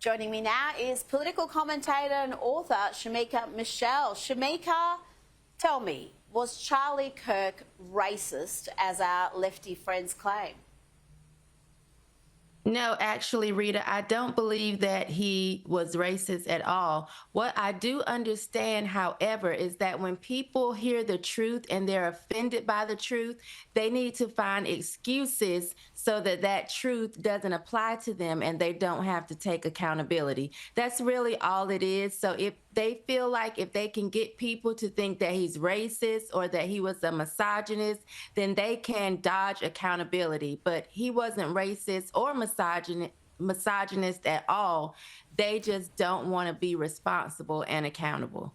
Joining me now is political commentator and author Shamika Michelle. Shamika, tell me, was Charlie Kirk racist, as our lefty friends claim? No, actually, Rita, I don't believe that he was racist at all. What I do understand, however, is that when people hear the truth and they're offended by the truth, they need to find excuses so that that truth doesn't apply to them and they don't have to take accountability. That's really all it is. So if they feel like if they can get people to think that he's racist or that he was a misogynist, then they can dodge accountability. But he wasn't racist or misogynist at all. They just don't want to be responsible and accountable.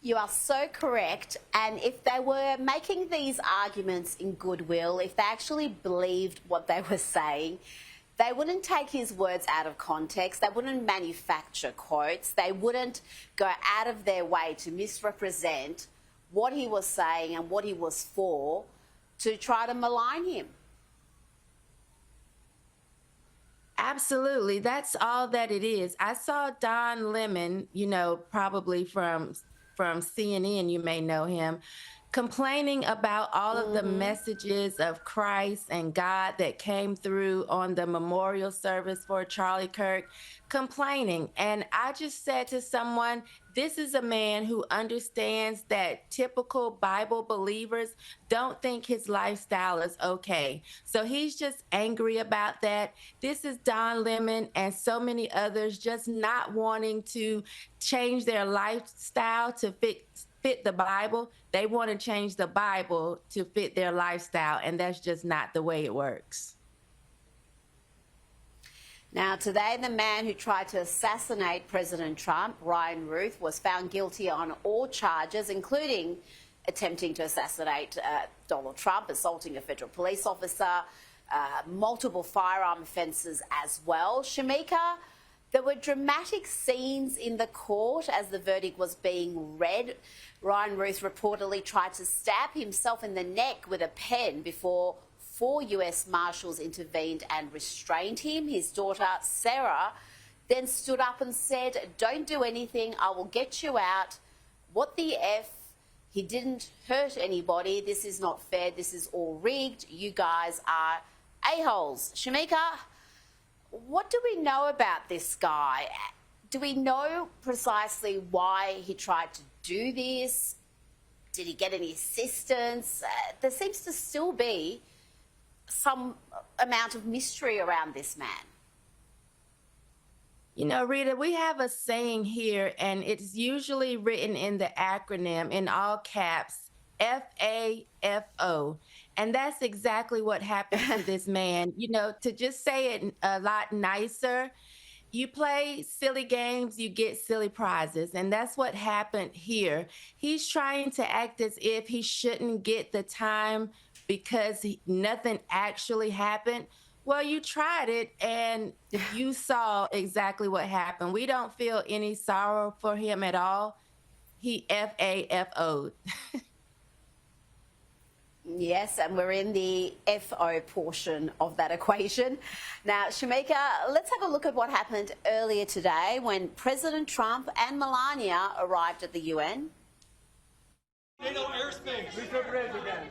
You are so correct. And if they were making these arguments in goodwill, if they actually believed what they were saying, they wouldn't take his words out of context. They wouldn't manufacture quotes. They wouldn't go out of their way to misrepresent what he was saying and what he was for to try to malign him. Absolutely. That's all that it is. I saw Don Lemon, probably from CNN, you may know him, complaining about all of the messages of Christ and God that came through on the memorial service for Charlie Kirk, complaining. And I just said to someone, this is a man who understands that typical Bible believers don't think his lifestyle is okay. So he's just angry about that. This is Don Lemon and so many others just not wanting to change their lifestyle to fit the Bible. They want to change the Bible to fit their lifestyle, and that's just not the way it works. Now, today, the man who tried to assassinate President Trump, Routh, was found guilty on all charges, including attempting to assassinate Donald Trump, assaulting a federal police officer, multiple firearm offences as well. Shamika, there were dramatic scenes in the court as the verdict was being read. Routh reportedly tried to stab himself in the neck with a pen before 4 US Marshals intervened and restrained him. His daughter, Sarah, then stood up and said, "Don't do anything, I will get you out. What the F? He didn't hurt anybody. This is not fair. This is all rigged. You guys are a-holes." Shamika, what do we know about this guy? Do we know precisely why he tried to do this? Did he get any assistance? There seems to still be some amount of mystery around this man. Rita, we have a saying here, and it's usually written in the acronym in all caps, FAFO. And that's exactly what happened to this man. To just say it a lot nicer, you play silly games, you get silly prizes. And that's what happened here. He's trying to act as if he shouldn't get the time because nothing actually happened. Well, you tried it and you saw exactly what happened. We don't feel any sorrow for him at all. He FAFO'd. Yes, and we're in the FO portion of that equation. Now, Shamika, let's have a look at what happened earlier today when President Trump and Melania arrived at the UN. NATO airspace. Mr. President.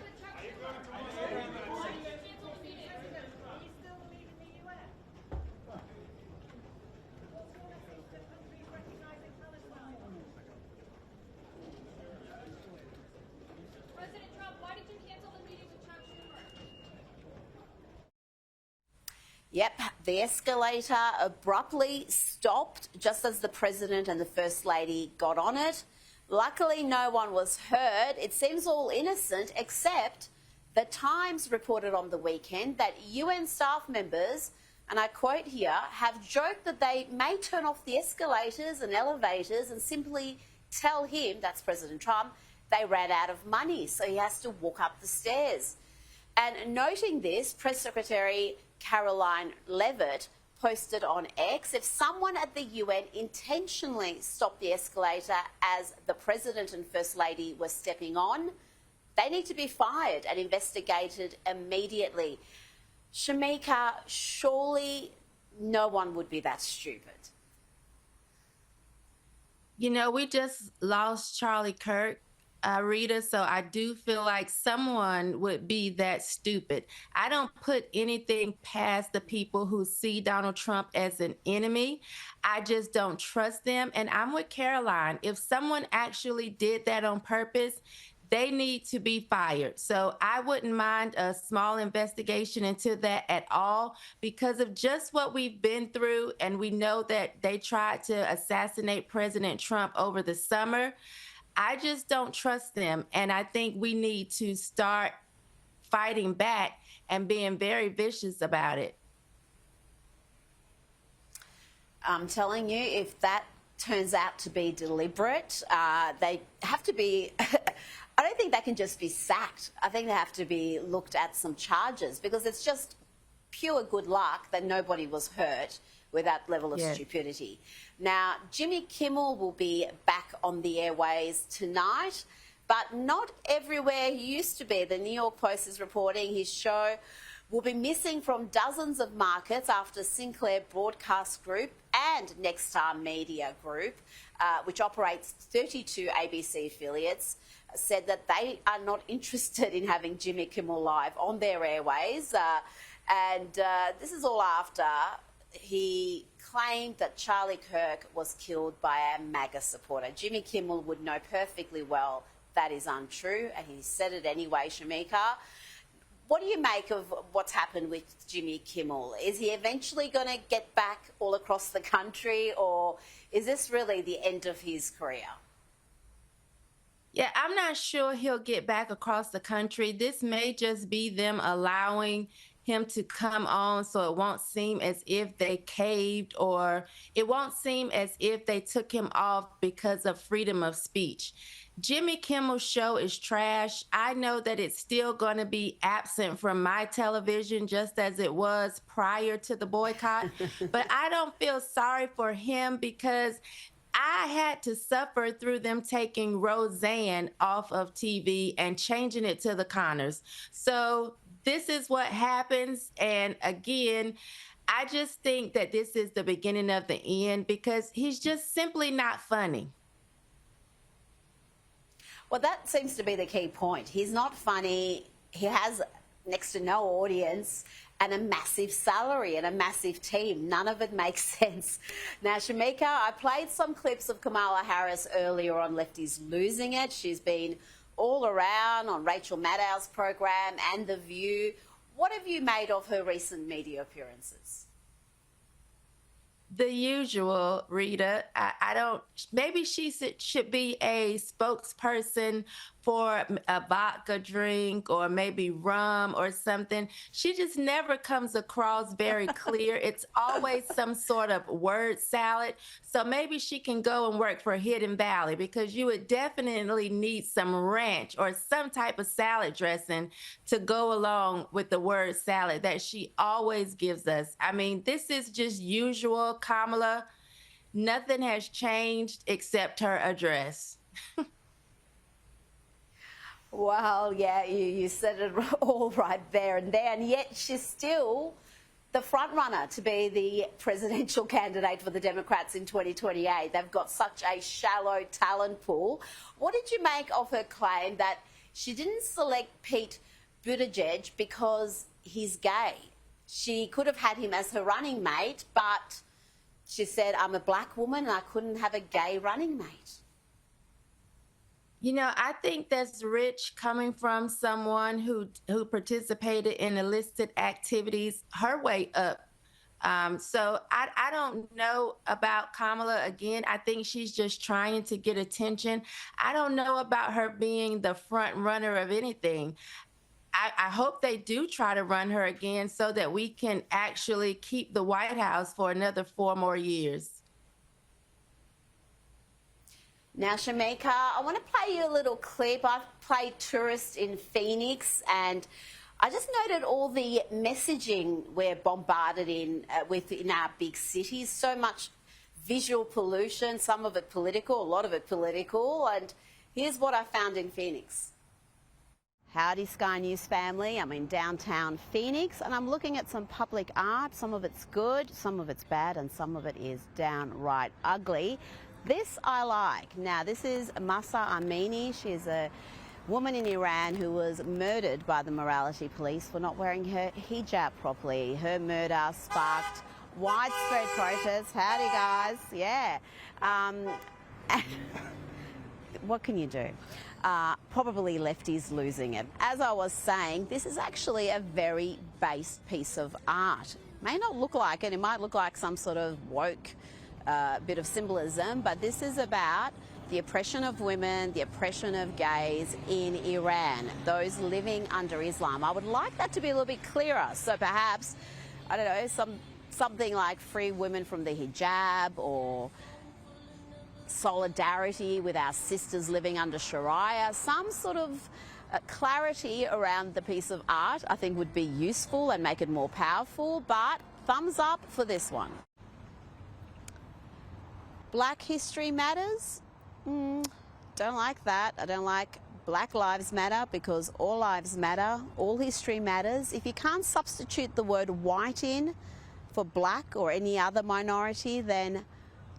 Yep, the escalator abruptly stopped just as the President and the First Lady got on it. Luckily, no one was hurt. It seems all innocent, except the Times reported on the weekend that UN staff members, and I quote here, have joked that they may turn off the escalators and elevators and simply tell him, that's President Trump, they ran out of money, so he has to walk up the stairs. And noting this, Press Secretary Caroline Levitt posted on X, if someone at the UN intentionally stopped the escalator as the President and First Lady were stepping on, they need to be fired and investigated immediately. Shamika, surely no one would be that stupid. You know, we just lost Charlie Kirk, Rita, so I do feel like someone would be that stupid. I don't put anything past the people who see Donald Trump as an enemy. I just don't trust them. And I'm with Caroline. If someone actually did that on purpose, they need to be fired. So I wouldn't mind a small investigation into that at all because of just what we've been through. And we know that they tried to assassinate President Trump over the summer. I just don't trust them. And I think we need to start fighting back and being very vicious about it. I'm telling you, if that turns out to be deliberate, they have to be... I don't think they can just be sacked. I think they have to be looked at some charges because it's just pure good luck that nobody was hurt with that level of stupidity. Now, Jimmy Kimmel will be back on the airways tonight, but not everywhere he used to be. The New York Post is reporting his show will be missing from dozens of markets after Sinclair Broadcast Group and Nexstar Media Group, which operates 32 ABC affiliates, said that they are not interested in having Jimmy Kimmel Live on their airways. This is all after he claimed that Charlie Kirk was killed by a MAGA supporter. Jimmy Kimmel would know perfectly well that is untrue, and he said it anyway, Shamika. What do you make of what's happened with Jimmy Kimmel? Is he eventually going to get back all across the country, or is this really the end of his career? Yeah, I'm not sure he'll get back across the country. This may just be them allowing him to come on so it won't seem as if they caved, or it won't seem as if they took him off because of freedom of speech. Jimmy Kimmel's show is trash. I know that it's still going to be absent from my television just as it was prior to the boycott, but I don't feel sorry for him because I had to suffer through them taking Roseanne off of TV and changing it to the Connors. So this is what happens. And again, I just think that this is the beginning of the end because he's just simply not funny. Well, that seems to be the key point. He's not funny. He has next to no audience and a massive salary and a massive team. None of it makes sense. Now, Shamika, I played some clips of Kamala Harris earlier on Lefties Losing It. She's been all around on Rachel Maddow's program and The View. What have you made of her recent media appearances? The usual, Rita. I don't, maybe she should be a spokesperson for a vodka drink or maybe rum or something. She just never comes across very clear. It's always some sort of word salad. So maybe she can go and work for Hidden Valley because you would definitely need some ranch or some type of salad dressing to go along with the word salad that she always gives us. I mean, this is just usual Kamala. Nothing has changed except her address. Well, yeah, you said it all right there and there, and yet she's still the front runner to be the presidential candidate for the Democrats in 2028. They've got such a shallow talent pool. What did you make of her claim that she didn't select Pete Buttigieg because he's gay? She could have had him as her running mate, but she said, I'm a black woman and I couldn't have a gay running mate. You know, I think that's rich coming from someone who participated in illicit activities her way up. So I don't know about Kamala. Again, I think she's just trying to get attention. I don't know about her being the front runner of anything. I hope they do try to run her again so that we can actually keep the White House for another 4 more years. Now, Shamika, I want to play you a little clip. I've played Tourist in Phoenix, and I just noted all the messaging we're bombarded with in our big cities. So much visual pollution, some of it political, a lot of it political. And here's what I found in Phoenix. Howdy Sky News family. I'm in downtown Phoenix and I'm looking at some public art. Some of it's good, some of it's bad, and some of it is downright ugly. This I like. Now, this is Mahsa Amini. She's a woman in Iran who was murdered by the morality police for not wearing her hijab properly. Her murder sparked widespread protests. Howdy, guys. Yeah. What can you do? Probably lefties losing it. As I was saying, this is actually a very base piece of art. May not look like it. It might look like some sort of woke bit of symbolism, but this is about the oppression of women, the oppression of gays in Iran, those living under Islam. I would like that to be a little bit clearer. So perhaps, I don't know, something like free women from the hijab, or solidarity with our sisters living under Sharia. Some sort of clarity around the piece of art I think would be useful and make it more powerful, but thumbs up for this one. Black History Matters? Don't like that. I don't like Black Lives Matter, because all lives matter, all history matters. If you can't substitute the word white in for black or any other minority, then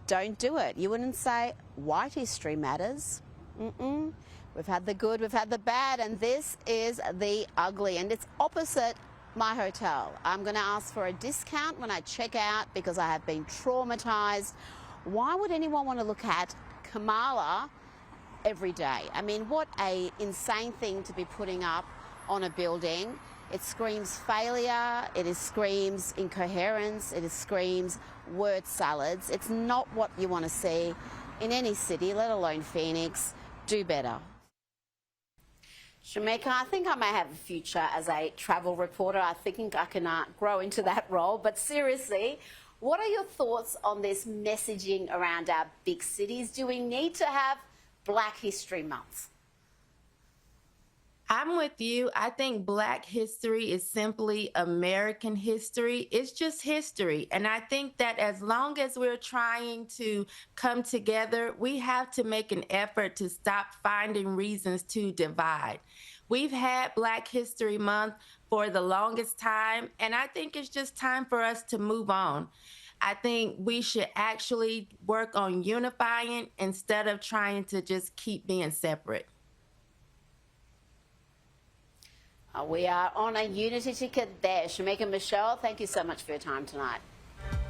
don't do it. You wouldn't say white history matters. We've had the good, we've had the bad, and this is the ugly, and it's opposite my hotel. I'm going to ask for a discount when I check out because I have been traumatized. Why would anyone want to look at Kamala every day? I mean, what a insane thing to be putting up on a building. It screams failure, it screams incoherence, it screams word salads. It's not what you want to see in any city, let alone Phoenix. Do better. Shamika, I think I may have a future as a travel reporter. I think I can grow into that role. But seriously, what are your thoughts on this messaging around our big cities? Do we need to have Black History Month? I'm with you. I think Black history is simply American history. It's just history. And I think that as long as we're trying to come together, we have to make an effort to stop finding reasons to divide. We've had Black History Month for the longest time, and I think it's just time for us to move on. I think we should actually work on unifying instead of trying to just keep being separate. We are on a unity ticket there. Shamika, Michelle, thank you so much for your time tonight.